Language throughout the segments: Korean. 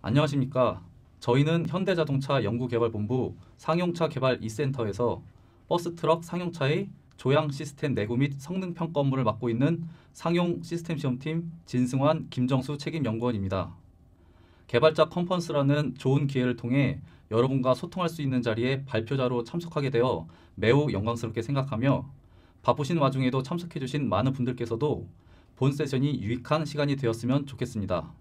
안녕하십니까. 저희는 현대자동차 연구개발본부 상용차 개발 2센터에서 버스트럭 상용차의 조향 시스템 내구 및 성능 평가 업무를 맡고 있는 상용 시스템 시험팀 진승환, 김정수 책임연구원입니다. 개발자 컨퍼런스라는 좋은 기회를 통해 여러분과 소통할 수 있는 자리에 발표자로 참석하게 되어 매우 영광스럽게 생각하며 바쁘신 와중에도 참석해주신 많은 분들께서도 본 세션이 유익한 시간이 되었으면 좋겠습니다.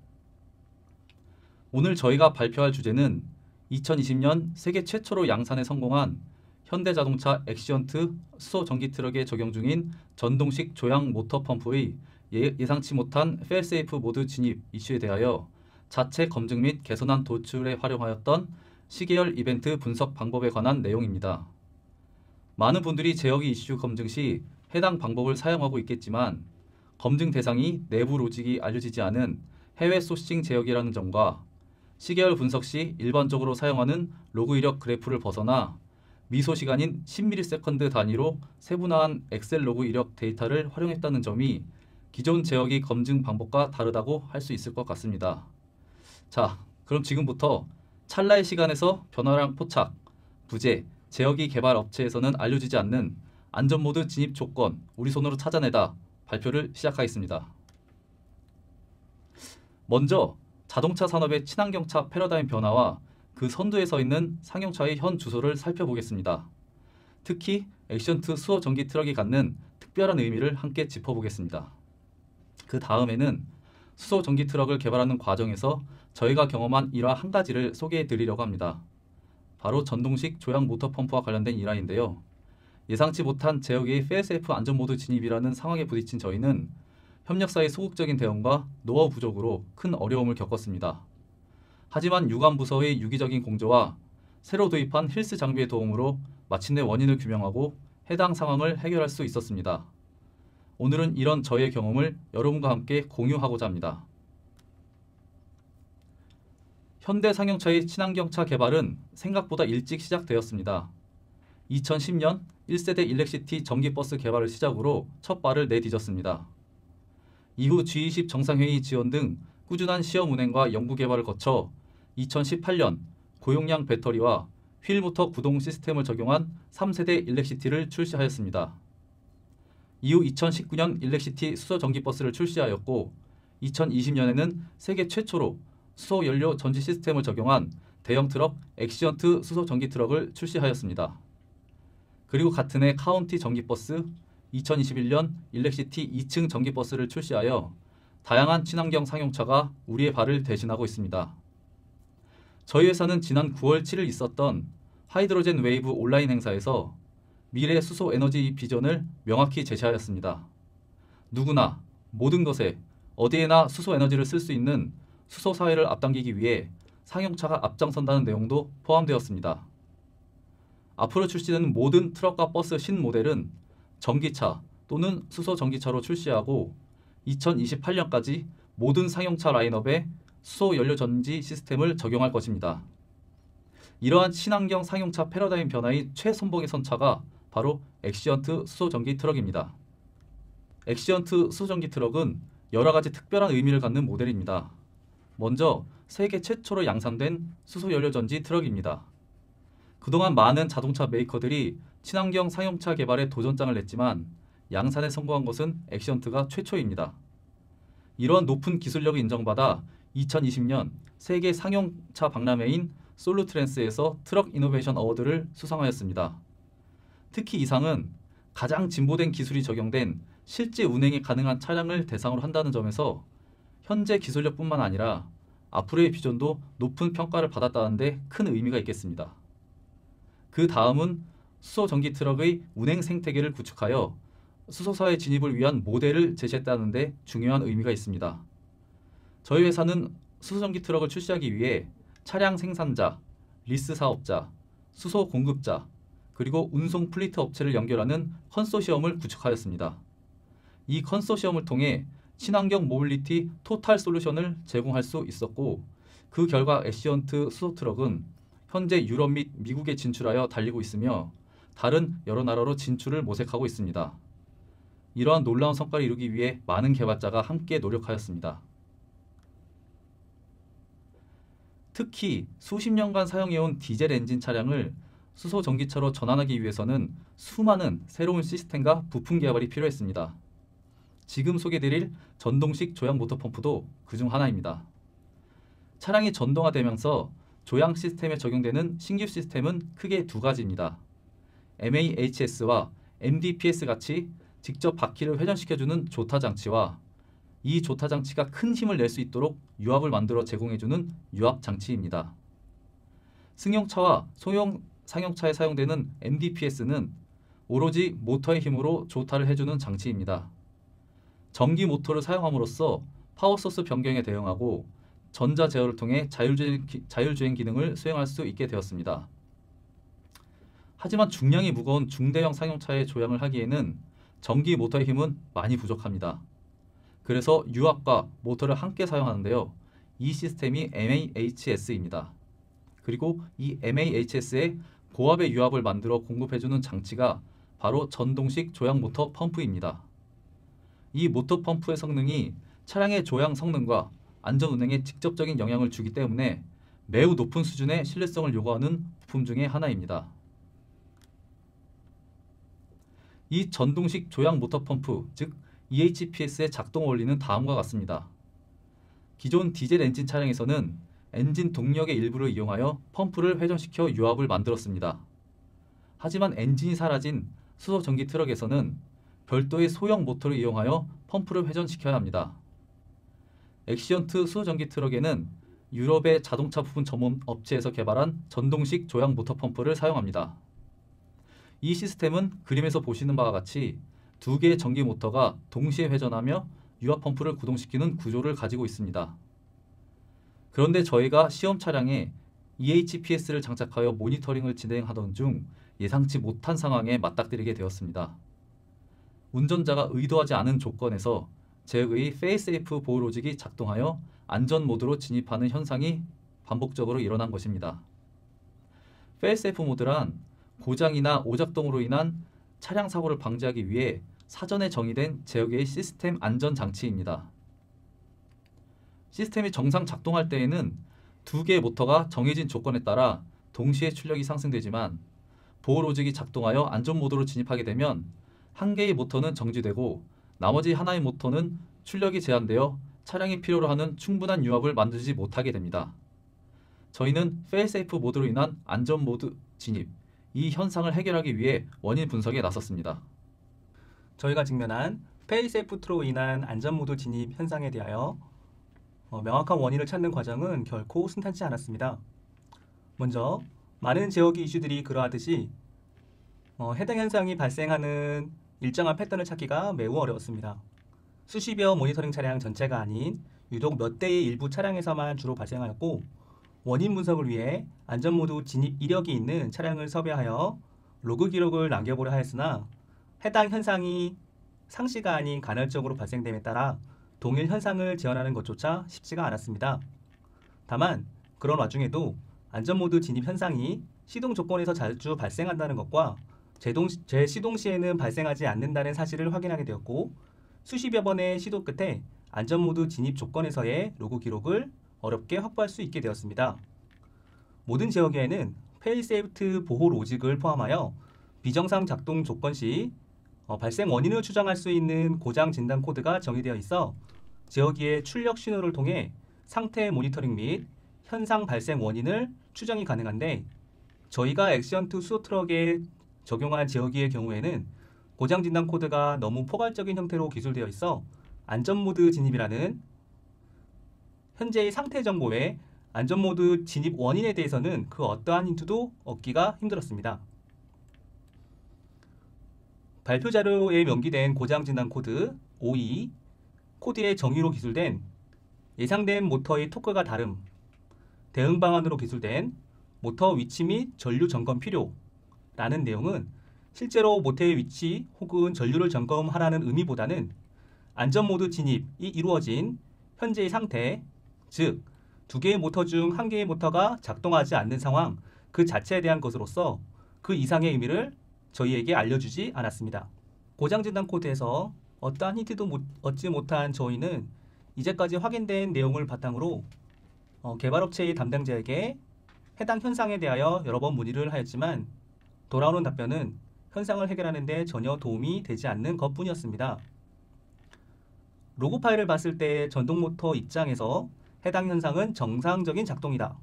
오늘 저희가 발표할 주제는 2020년 세계 최초로 양산에 성공한 현대자동차 액시언트 수소 전기 트럭에 적용 중인 전동식 조향 모터 펌프의 예상치 못한 페일세이프 모드 진입 이슈에 대하여 자체 검증 및 개선안 도출에 활용하였던 시계열 이벤트 분석 방법에 관한 내용입니다. 많은 분들이 제어기 이슈 검증 시 해당 방법을 사용하고 있겠지만 검증 대상이 내부 로직이 알려지지 않은 해외 소싱 제어기라는 점과 시계열 분석 시 일반적으로 사용하는 로그 이력 그래프를 벗어나 미소시간인 10ms 단위로 세분화한 엑셀 로그 이력 데이터를 활용했다는 점이 기존 제어기 검증 방법과 다르다고 할 수 있을 것 같습니다. 자, 그럼 지금부터 찰나의 시간에서 변화량 포착, 부재, 제어기 개발 업체에서는 알려지지 않는 안전모드 진입 조건, 우리 손으로 찾아내다 발표를 시작하겠습니다. 먼저 자동차 산업의 친환경차 패러다임 변화와 그 선두에 서 있는 상용차의 현 주소를 살펴보겠습니다. 특히 액시언트 수소 전기 트럭이 갖는 특별한 의미를 함께 짚어보겠습니다. 그 다음에는 수소 전기 트럭을 개발하는 과정에서 저희가 경험한 일화 한 가지를 소개해 드리려고 합니다. 바로 전동식 조향 모터 펌프와 관련된 일화인데요. 예상치 못한 제어기의 페일세이프 안전모드 진입이라는 상황에 부딪힌 저희는 협력사의 소극적인 대응과 노하우 부족으로 큰 어려움을 겪었습니다. 하지만 유관부서의 유기적인 공조와 새로 도입한 힐스 장비의 도움으로 마침내 원인을 규명하고 해당 상황을 해결할 수 있었습니다. 오늘은 이런 저의 경험을 여러분과 함께 공유하고자 합니다. 현대 상용차의 친환경차 개발은 생각보다 일찍 시작되었습니다. 2010년 1세대 일렉시티 전기버스 개발을 시작으로 첫 발을 내디뎠습니다. 이후 G20 정상회의 지원 등 꾸준한 시험 운행과 연구 개발을 거쳐 2018년 고용량 배터리와 휠모터 구동 시스템을 적용한 3세대 일렉시티를 출시하였습니다. 이후 2019년 일렉시티 수소 전기버스를 출시하였고 2020년에는 세계 최초로 수소 연료 전지 시스템을 적용한 대형 트럭 액시언트 수소 전기 트럭을 출시하였습니다. 그리고 같은 해 카운티 전기버스, 2021년 일렉시티 2층 전기버스를 출시하여 다양한 친환경 상용차가 우리의 발을 대신하고 있습니다. 저희 회사는 지난 9월 7일 있었던 하이드로젠 웨이브 온라인 행사에서 미래 수소 에너지 비전을 명확히 제시하였습니다. 누구나 모든 것에 어디에나 수소 에너지를 쓸 수 있는 수소 사회를 앞당기기 위해 상용차가 앞장선다는 내용도 포함되었습니다. 앞으로 출시되는 모든 트럭과 버스 신모델은 전기차 또는 수소 전기차로 출시하고 2028년까지 모든 상용차 라인업에 수소 연료 전지 시스템을 적용할 것입니다. 이러한 친환경 상용차 패러다임 변화의 최선봉에 선 차가 바로 액시언트 수소 전기 트럭입니다. 액시언트 수소 전기 트럭은 여러 가지 특별한 의미를 갖는 모델입니다. 먼저 세계 최초로 양산된 수소 연료 전지 트럭입니다. 그동안 많은 자동차 메이커들이 친환경 상용차 개발에 도전장을 냈지만 양산에 성공한 것은 액시언트가 최초입니다. 이러한 높은 기술력을 인정받아 2020년 세계 상용차 박람회인 솔루트랜스에서 트럭 이노베이션 어워드를 수상하였습니다. 특히 이 상은 가장 진보된 기술이 적용된 실제 운행이 가능한 차량을 대상으로 한다는 점에서 현재 기술력뿐만 아니라 앞으로의 비전도 높은 평가를 받았다는 데 큰 의미가 있겠습니다. 그 다음은 수소 전기 트럭의 운행 생태계를 구축하여 수소사회 진입을 위한 모델을 제시했다는 데 중요한 의미가 있습니다. 저희 회사는 수소 전기 트럭을 출시하기 위해 차량 생산자, 리스 사업자, 수소 공급자, 그리고 운송 플리트 업체를 연결하는 컨소시엄을 구축하였습니다. 이 컨소시엄을 통해 친환경 모빌리티 토탈 솔루션을 제공할 수 있었고 그 결과 액시언트 수소 트럭은 현재 유럽 및 미국에 진출하여 달리고 있으며 다른 여러 나라로 진출을 모색하고 있습니다. 이러한 놀라운 성과를 이루기 위해 많은 개발자가 함께 노력하였습니다. 특히 수십 년간 사용해온 디젤 엔진 차량을 수소 전기차로 전환하기 위해서는 수많은 새로운 시스템과 부품 개발이 필요했습니다. 지금 소개드릴 전동식 조향 모터 펌프도 그중 하나입니다. 차량이 전동화되면서 조향 시스템에 적용되는 신규 시스템은 크게 두 가지입니다. MAHS와 MDPS 같이 직접 바퀴를 회전시켜주는 조타 장치와 이 조타 장치가 큰 힘을 낼 수 있도록 유압을 만들어 제공해주는 유압 장치입니다. 승용차와 소형 상용차에 사용되는 MDPS는 오로지 모터의 힘으로 조타를 해주는 장치입니다. 전기 모터를 사용함으로써 파워소스 변경에 대응하고 전자 제어를 통해 자율주행 기능을 수행할 수 있게 되었습니다. 하지만 중량이 무거운 중대형 상용차의 조향을 하기에는 전기 모터의 힘은 많이 부족합니다. 그래서 유압과 모터를 함께 사용하는데요. 이 시스템이 MAHS입니다. 그리고 이 MAHS에 고압의 유압을 만들어 공급해주는 장치가 바로 전동식 조향 모터 펌프입니다. 이 모터 펌프의 성능이 차량의 조향 성능과 안전 운행에 직접적인 영향을 주기 때문에 매우 높은 수준의 신뢰성을 요구하는 부품 중의 하나입니다. 이 전동식 조향 모터 펌프, 즉 EHPS의 작동 원리는 다음과 같습니다. 기존 디젤 엔진 차량에서는 엔진 동력의 일부를 이용하여 펌프를 회전시켜 유압을 만들었습니다. 하지만 엔진이 사라진 수소 전기 트럭에서는 별도의 소형 모터를 이용하여 펌프를 회전시켜야 합니다. 엑시언트 수소 전기 트럭에는 유럽의 자동차 부품 전문 업체에서 개발한 전동식 조향 모터 펌프를 사용합니다. 이 시스템은 그림에서 보시는 바와 같이 두 개의 전기 모터가 동시에 회전하며 유압 펌프를 구동시키는 구조를 가지고 있습니다. 그런데 저희가 시험 차량에 EHPS를 장착하여 모니터링을 진행하던 중 예상치 못한 상황에 맞닥뜨리게 되었습니다. 운전자가 의도하지 않은 조건에서 제어의 페일세이프 보호 로직이 작동하여 안전 모드로 진입하는 현상이 반복적으로 일어난 것입니다. 페일세이프 모드란 고장이나 오작동으로 인한 차량 사고를 방지하기 위해 사전에 정의된 제어계의 시스템 안전 장치입니다. 시스템이 정상 작동할 때에는 두 개의 모터가 정해진 조건에 따라 동시에 출력이 상승되지만 보호 로직이 작동하여 안전 모드로 진입하게 되면 한 개의 모터는 정지되고 나머지 하나의 모터는 출력이 제한되어 차량이 필요로 하는 충분한 유압을 만들지 못하게 됩니다. 저희는 페일세이프 모드로 인한 안전 모드 진입, 이 현상을 해결하기 위해 원인 분석에 나섰습니다. 저희가 직면한 페일세이프로 인한 안전모드 진입 현상에 대하여 명확한 원인을 찾는 과정은 결코 순탄치 않았습니다. 먼저 많은 제어기 이슈들이 그러하듯이 해당 현상이 발생하는 일정한 패턴을 찾기가 매우 어려웠습니다. 수십여 모니터링 차량 전체가 아닌 유독 몇 대의 일부 차량에서만 주로 발생하였고 원인 분석을 위해 안전모드 진입 이력이 있는 차량을 섭외하여 로그 기록을 남겨보려 하였으나 해당 현상이 상시가 아닌 간헐적으로 발생됨에 따라 동일 현상을 재현하는 것조차 쉽지가 않았습니다. 다만 그런 와중에도 안전모드 진입 현상이 시동 조건에서 자주 발생한다는 것과 재시동 시에는 발생하지 않는다는 사실을 확인하게 되었고 수십여 번의 시도 끝에 안전모드 진입 조건에서의 로그 기록을 어렵게 확보할 수 있게 되었습니다. 모든 제어기에는 페일세이프 보호 로직을 포함하여 비정상 작동 조건 시 발생 원인을 추정할 수 있는 고장 진단 코드가 정의되어 있어 제어기의 출력 신호를 통해 상태 모니터링 및 현상 발생 원인을 추정이 가능한데 저희가 엑시언트 수소 트럭에 적용한 제어기의 경우에는 고장 진단 코드가 너무 포괄적인 형태로 기술되어 있어 안전모드 진입이라는 현재의 상태 정보 외 안전모드 진입 원인에 대해서는 그 어떠한 힌트도 얻기가 힘들었습니다. 발표 자료에 명기된 고장 진단 코드 52 코드의 정의로 기술된 예상된 모터의 토크가 다름, 대응 방안으로 기술된 모터 위치 및 전류 점검 필요라는 내용은 실제로 모터의 위치 혹은 전류를 점검하라는 의미보다는 안전모드 진입이 이루어진 현재의 상태, 즉 두 개의 모터 중 한 개의 모터가 작동하지 않는 상황 그 자체에 대한 것으로서 그 이상의 의미를 저희에게 알려주지 않았습니다. 고장 진단 코드에서 어떠한 힌트도 얻지 못한 저희는 이제까지 확인된 내용을 바탕으로 개발업체의 담당자에게 해당 현상에 대하여 여러 번 문의를 하였지만 돌아오는 답변은 현상을 해결하는 데 전혀 도움이 되지 않는 것뿐이었습니다. 로그 파일을 봤을 때 전동모터 입장에서 해당 현상은 정상적인 작동이다.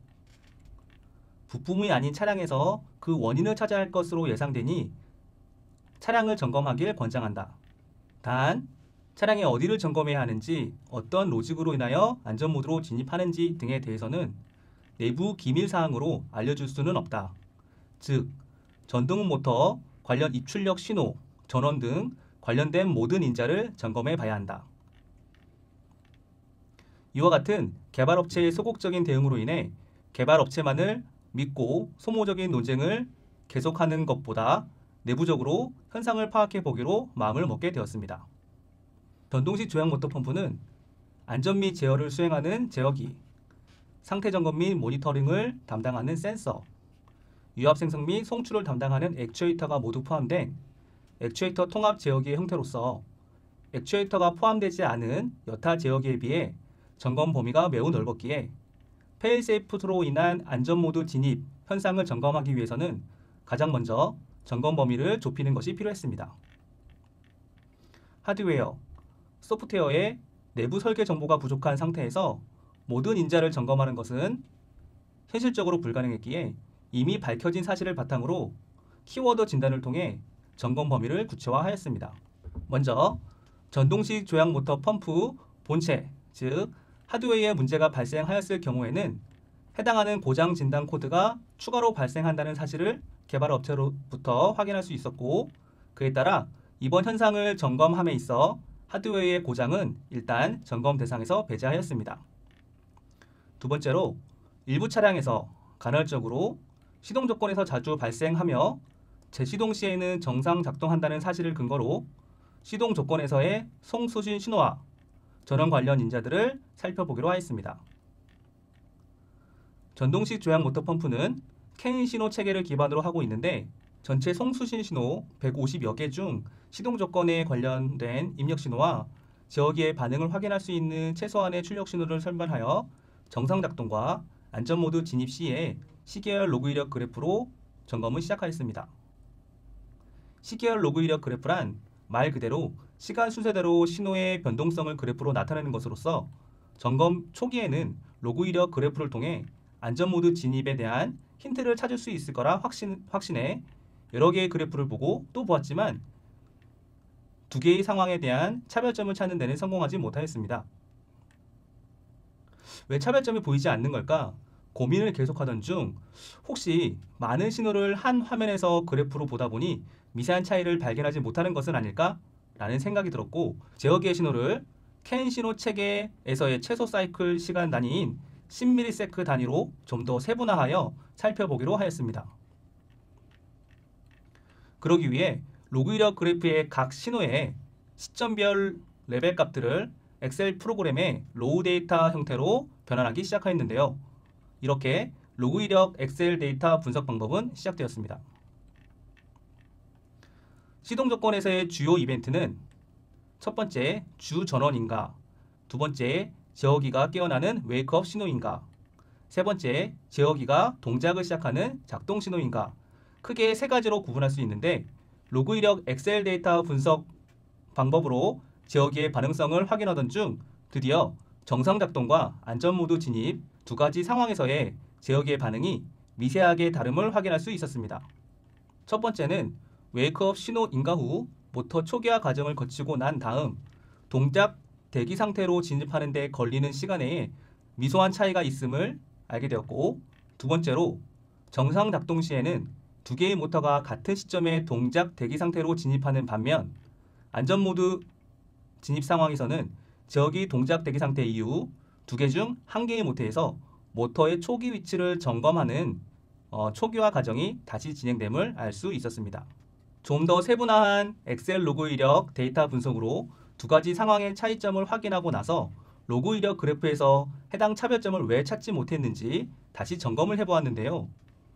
부품이 아닌 차량에서 그 원인을 찾아야 할 것으로 예상되니 차량을 점검하길 권장한다. 단, 차량의 어디를 점검해야 하는지, 어떤 로직으로 인하여 안전모드로 진입하는지 등에 대해서는 내부 기밀사항으로 알려줄 수는 없다. 즉, 전동모터 관련 입출력 신호, 전원 등 관련된 모든 인자를 점검해 봐야 한다. 이와 같은 개발업체의 소극적인 대응으로 인해 개발업체만을 믿고 소모적인 논쟁을 계속하는 것보다 내부적으로 현상을 파악해 보기로 마음을 먹게 되었습니다. 전동식 조향 모터 펌프는 안전 및 제어를 수행하는 제어기, 상태 점검 및 모니터링을 담당하는 센서, 유압 생성 및 송출을 담당하는 액추에이터가 모두 포함된 액추에이터 통합 제어기의 형태로서 액추에이터가 포함되지 않은 여타 제어기에 비해 점검 범위가 매우 넓었기에 페일세이프로 인한 안전모드 진입 현상을 점검하기 위해서는 가장 먼저 점검 범위를 좁히는 것이 필요했습니다. 하드웨어, 소프트웨어의 내부 설계 정보가 부족한 상태에서 모든 인자를 점검하는 것은 현실적으로 불가능했기에 이미 밝혀진 사실을 바탕으로 키워드 진단을 통해 점검 범위를 구체화하였습니다. 먼저 전동식 조향 모터 펌프 본체, 즉 하드웨어에 문제가 발생하였을 경우에는 해당하는 고장 진단 코드가 추가로 발생한다는 사실을 개발업체로부터 확인할 수 있었고, 그에 따라 이번 현상을 점검함에 있어 하드웨어의 고장은 일단 점검 대상에서 배제하였습니다. 두 번째로 일부 차량에서 간헐적으로 시동 조건에서 자주 발생하며 재시동 시에는 정상 작동한다는 사실을 근거로 시동 조건에서의 송수신 신호와 전원 관련 인자들을 살펴보기로 하였습니다. 전동식 조향 모터 펌프는 캔 신호 체계를 기반으로 하고 있는데 전체 송수신 신호 150여 개 중 시동 조건에 관련된 입력 신호와 제어기의 반응을 확인할 수 있는 최소한의 출력 신호를 설명하여 정상 작동과 안전모드 진입 시에 시계열 로그 이력 그래프로 점검을 시작하였습니다. 시계열 로그 이력 그래프란 말 그대로 시간 순서대로 신호의 변동성을 그래프로 나타내는 것으로서 점검 초기에는 로그 이력 그래프를 통해 안전모드 진입에 대한 힌트를 찾을 수 있을 거라 확신해 여러 개의 그래프를 보고 또 보았지만 두 개의 상황에 대한 차별점을 찾는 데는 성공하지 못하였습니다. 왜 차별점이 보이지 않는 걸까? 고민을 계속하던 중 혹시 많은 신호를 한 화면에서 그래프로 보다 보니 미세한 차이를 발견하지 못하는 것은 아닐까? 라는 생각이 들었고, 제어기의 신호를 캔 신호 체계에서의 최소 사이클 시간 단위인 10ms 단위로 좀 더 세분화하여 살펴보기로 하였습니다. 그러기 위해 로그 이력 그래프의 각 신호의 시점별 레벨 값들을 엑셀 프로그램에 로우 데이터 형태로 변환하기 시작하였는데요. 이렇게 로그 이력 엑셀 데이터 분석 방법은 시작되었습니다. 시동 조건에서의 주요 이벤트는 첫 번째, 주 전원인가, 두 번째, 제어기가 깨어나는 웨이크업 신호인가, 세 번째, 제어기가 동작을 시작하는 작동 신호인가, 크게 세 가지로 구분할 수 있는데 로그 이력 엑셀 데이터 분석 방법으로 제어기의 반응성을 확인하던 중 드디어 정상 작동과 안전모드 진입 두 가지 상황에서의 제어기의 반응이 미세하게 다름을 확인할 수 있었습니다. 첫 번째는 웨이크업 신호 인가 후 모터 초기화 과정을 거치고 난 다음 동작 대기 상태로 진입하는 데 걸리는 시간에 미소한 차이가 있음을 알게 되었고, 두 번째로 정상 작동 시에는 두 개의 모터가 같은 시점에 동작 대기 상태로 진입하는 반면 안전모드 진입 상황에서는 제어기 동작 대기 상태 이후 두 개 중 한 개의 모터에서 모터의 초기 위치를 점검하는 초기화 과정이 다시 진행됨을 알 수 있었습니다. 좀 더 세분화한 엑셀 로그 이력 데이터 분석으로 두 가지 상황의 차이점을 확인하고 나서 로그 이력 그래프에서 해당 차별점을 왜 찾지 못했는지 다시 점검을 해보았는데요.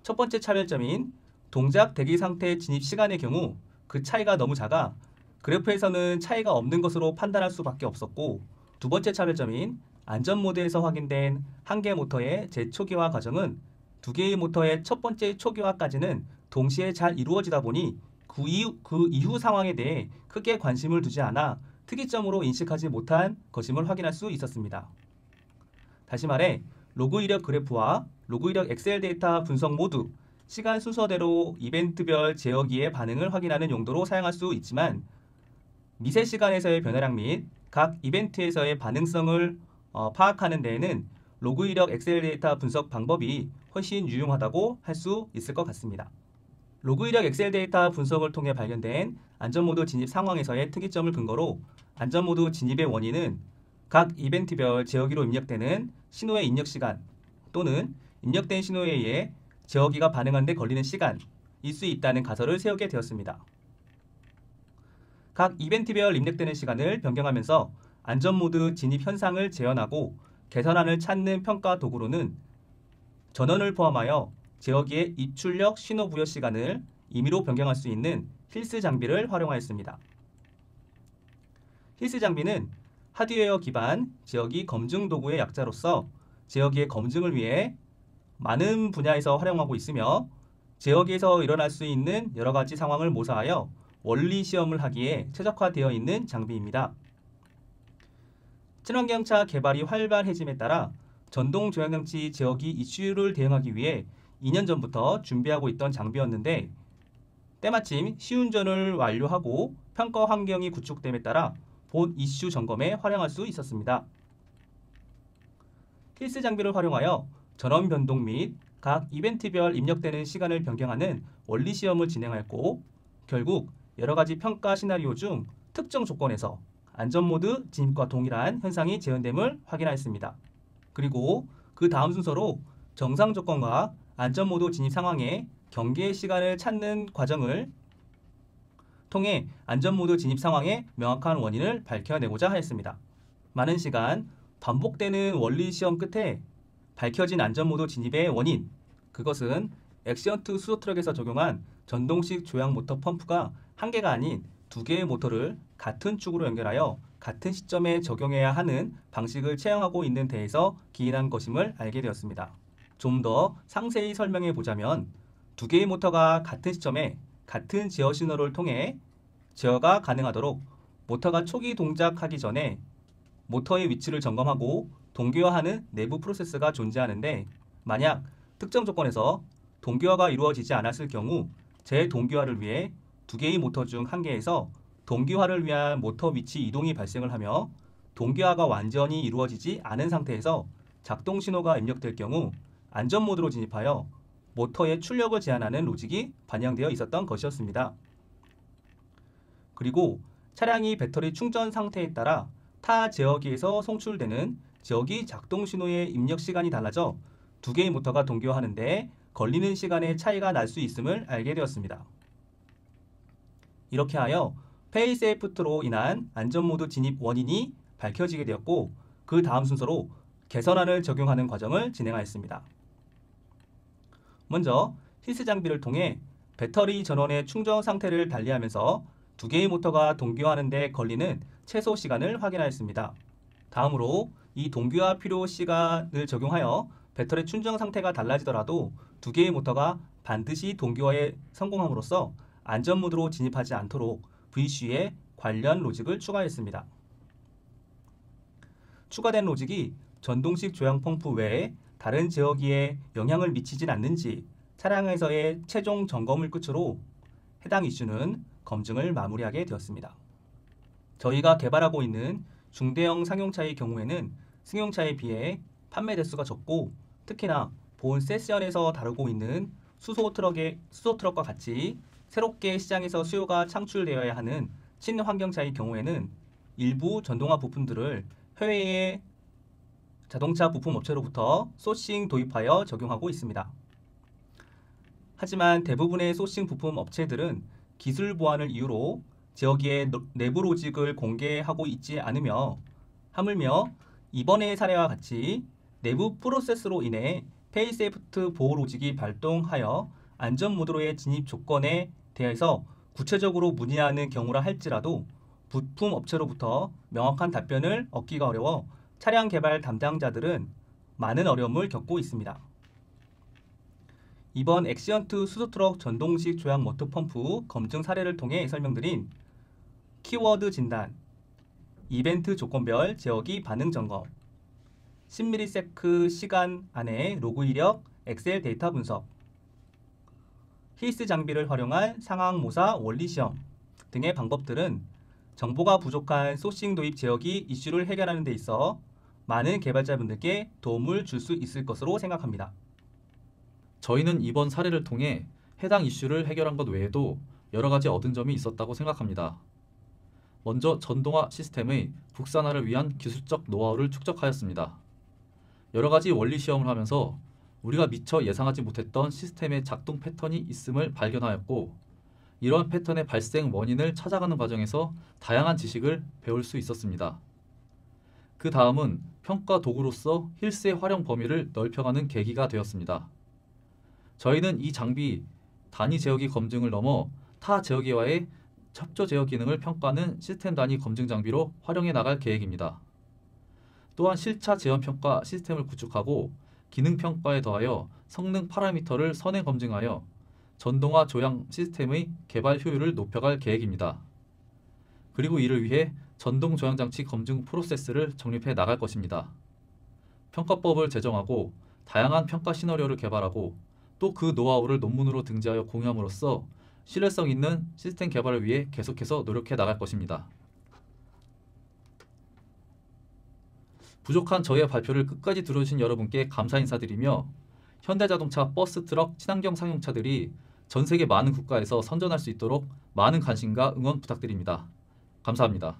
첫 번째 차별점인 동작 대기 상태 진입 시간의 경우 그 차이가 너무 작아 그래프에서는 차이가 없는 것으로 판단할 수밖에 없었고, 두 번째 차별점인 안전모드에서 확인된 한 개 모터의 재초기화 과정은 두 개의 모터의 첫 번째 초기화까지는 동시에 잘 이루어지다 보니 그 이후 상황에 대해 크게 관심을 두지 않아 특이점으로 인식하지 못한 것임을 확인할 수 있었습니다. 다시 말해 로그 이력 그래프와 로그 이력 엑셀 데이터 분석 모두 시간 순서대로 이벤트별 제어기의 반응을 확인하는 용도로 사용할 수 있지만 미세 시간에서의 변화량 및 각 이벤트에서의 반응성을 파악하는 데에는 로그 이력 엑셀 데이터 분석 방법이 훨씬 유용하다고 할 수 있을 것 같습니다. 로그 이력 엑셀 데이터 분석을 통해 발견된 안전모드 진입 상황에서의 특이점을 근거로 안전모드 진입의 원인은 각 이벤트별 제어기로 입력되는 신호의 입력 시간 또는 입력된 신호에 의해 제어기가 반응하는 데 걸리는 시간일 수 있다는 가설을 세우게 되었습니다. 각 이벤트별 입력되는 시간을 변경하면서 안전모드 진입 현상을 재현하고 개선안을 찾는 평가 도구로는 전원을 포함하여 제어기의 입출력 신호 부여 시간을 임의로 변경할 수 있는 힐스 장비를 활용하였습니다. 힐스 장비는 하드웨어 기반 제어기 검증 도구의 약자로서 제어기의 검증을 위해 많은 분야에서 활용하고 있으며 제어기에서 일어날 수 있는 여러 가지 상황을 모사하여 원리 시험을 하기에 최적화되어 있는 장비입니다. 친환경차 개발이 활발해짐에 따라 전동 조향장치 제어기 이슈를 대응하기 위해 2년 전부터 준비하고 있던 장비였는데 때마침 시운전을 완료하고 평가 환경이 구축됨에 따라 본 이슈 점검에 활용할 수 있었습니다. 힐스 장비를 활용하여 전원 변동 및 각 이벤트별 입력되는 시간을 변경하는 원리 시험을 진행하였고 결국 여러 가지 평가 시나리오 중 특정 조건에서 안전모드 진입과 동일한 현상이 재현됨을 확인하였습니다. 그리고 그 다음 순서로 정상 조건과 안전모드 진입 상황의 경계 시간을 찾는 과정을 통해 안전모드 진입 상황의 명확한 원인을 밝혀내고자 하였습니다. 많은 시간 반복되는 원리 시험 끝에 밝혀진 안전모드 진입의 원인, 그것은 액시언트 수소 트럭에서 적용한 전동식 조향 모터 펌프가 한 개가 아닌 두 개의 모터를 같은 축으로 연결하여 같은 시점에 적용해야 하는 방식을 채용하고 있는 데에서 기인한 것임을 알게 되었습니다. 좀 더 상세히 설명해 보자면 두 개의 모터가 같은 시점에 같은 제어 신호를 통해 제어가 가능하도록 모터가 초기 동작하기 전에 모터의 위치를 점검하고 동기화하는 내부 프로세스가 존재하는데 만약 특정 조건에서 동기화가 이루어지지 않았을 경우 재동기화를 위해 두 개의 모터 중 한 개에서 동기화를 위한 모터 위치 이동이 발생을 하며 동기화가 완전히 이루어지지 않은 상태에서 작동 신호가 입력될 경우 안전 모드로 진입하여 모터의 출력을 제한하는 로직이 반영되어 있었던 것이었습니다. 그리고 차량이 배터리 충전 상태에 따라 타 제어기에서 송출되는 제어기 작동 신호의 입력 시간이 달라져 두 개의 모터가 동기화하는데 걸리는 시간의 차이가 날 수 있음을 알게 되었습니다. 이렇게 하여 페이스애프트로 인한 안전모드 진입 원인이 밝혀지게 되었고 그 다음 순서로 개선안을 적용하는 과정을 진행하였습니다. 먼저 힐스 장비를 통해 배터리 전원의 충전 상태를 달리하면서 두 개의 모터가 동기화하는 데 걸리는 최소 시간을 확인하였습니다. 다음으로 이 동기화 필요 시간을 적용하여 배터리 충전 상태가 달라지더라도 두 개의 모터가 반드시 동기화에 성공함으로써 안전 모드로 진입하지 않도록 VC에 관련 로직을 추가했습니다. 추가된 로직이 전동식 조향 펌프 외에 다른 제어기에 영향을 미치진 않는지 차량에서의 최종 점검을 끝으로 해당 이슈는 검증을 마무리하게 되었습니다. 저희가 개발하고 있는 중대형 상용차의 경우에는 승용차에 비해 판매 대수가 적고 특히나 본 세션에서 다루고 있는 수소 트럭과 같이 새롭게 시장에서 수요가 창출되어야 하는 친환경차의 경우에는 일부 전동화 부품들을 해외의 자동차 부품 업체로부터 소싱 도입하여 적용하고 있습니다. 하지만 대부분의 소싱 부품 업체들은 기술 보안을 이유로 제어기의 내부 로직을 공개하고 있지 않으며 하물며 이번의 사례와 같이 내부 프로세스로 인해 페이스애프트 보호 로직이 발동하여 안전 모드로의 진입 조건에 대해서 구체적으로 문의하는 경우라 할지라도 부품 업체로부터 명확한 답변을 얻기가 어려워 차량 개발 담당자들은 많은 어려움을 겪고 있습니다. 이번 엑시언트 수소트럭 전동식 조향 모터펌프 검증 사례를 통해 설명드린 키워드 진단, 이벤트 조건별 제어기 반응 점검, 10ms 시간 안에 로그 이력, 엑셀 데이터 분석, 히스 장비를 활용한 상황 모사 원리 시험 등의 방법들은 정보가 부족한 소싱 도입 제어기 이슈를 해결하는 데 있어 많은 개발자분들께 도움을 줄 수 있을 것으로 생각합니다. 저희는 이번 사례를 통해 해당 이슈를 해결한 것 외에도 여러 가지 얻은 점이 있었다고 생각합니다. 먼저 전동화 시스템의 국산화를 위한 기술적 노하우를 축적하였습니다. 여러 가지 원리 시험을 하면서 우리가 미처 예상하지 못했던 시스템의 작동 패턴이 있음을 발견하였고, 이러한 패턴의 발생 원인을 찾아가는 과정에서 다양한 지식을 배울 수 있었습니다. 그 다음은 평가 도구로서 힐스의 활용 범위를 넓혀가는 계기가 되었습니다. 저희는 이 장비 단위 제어기 검증을 넘어 타 제어기와의 협조 제어 기능을 평가하는 시스템 단위 검증 장비로 활용해 나갈 계획입니다. 또한 실차 제어 평가 시스템을 구축하고 기능 평가에 더하여 성능 파라미터를 선행 검증하여 전동화 조향 시스템의 개발 효율을 높여갈 계획입니다. 그리고 이를 위해 전동 조향 장치 검증 프로세스를 정립해 나갈 것입니다. 평가법을 제정하고 다양한 평가 시나리오를 개발하고 또 그 노하우를 논문으로 등재하여 공유함으로써 신뢰성 있는 시스템 개발을 위해 계속해서 노력해 나갈 것입니다. 부족한 저희의 발표를 끝까지 들어주신 여러분께 감사 인사드리며, 현대자동차 버스 트럭 친환경 상용차들이 전 세계 많은 국가에서 선전할 수 있도록 많은 관심과 응원 부탁드립니다. 감사합니다.